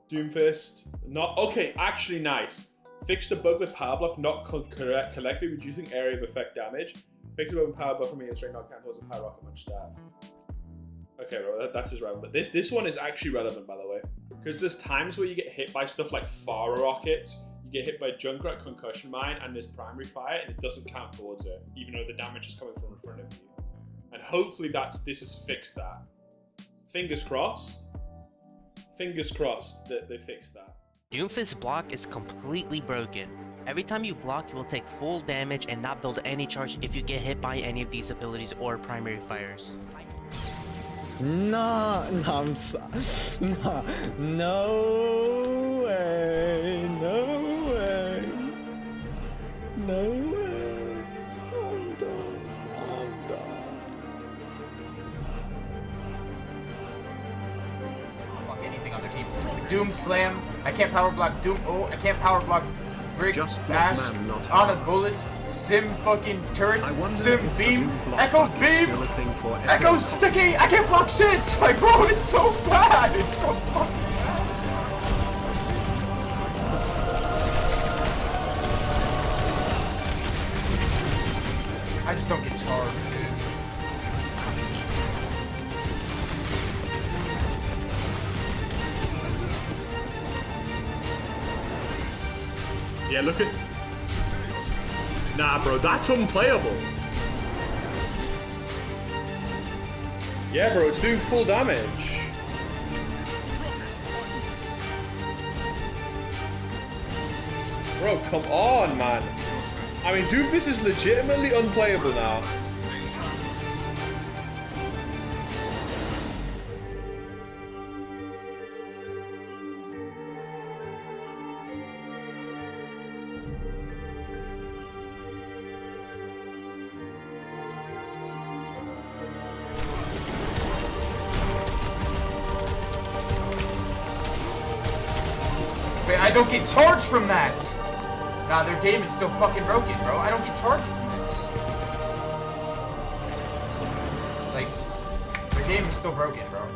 Doomfist. Not okay. Actually, nice. Fix the bug with power block, not collectively reducing area of effect damage. Fix the bug with power block from me and straight not count towards a power rocket much stab. Okay, bro, that's just relevant. This one is actually relevant, by the way, because there's times where you get hit by stuff like fire rockets. You get hit by Junkrat, concussion mine, and there's primary fire, and it doesn't count towards it, even though the damage is coming from in front of you. And hopefully this has fixed that. Fingers crossed. Fingers crossed that they fixed that. Doomfist's block is completely broken. Every time you block, you will take full damage and not build any charge if you get hit by any of these abilities or primary fires. No, I'm no, no way, no way, no way. I'm done. I'm done. Block anything on their team. Doom slam. I can't power block Doom. Oh, I can't power block Brick, Dash, on the bullets, Sim fucking turrets, Sim beam, Echo beam, Echo sticky. I can't block shit. Like, bro, it's so bad. It's so fucking bad. I just don't get charged, dude. Yeah, look at... Nah, bro, that's unplayable. Yeah, bro, it's doing full damage. Bro, come on, man. I mean, Doomfist is legitimately unplayable now. I don't get charged from that! Nah, their game is still fucking broken, bro. I don't get charged from this. Like, their game is still broken, bro.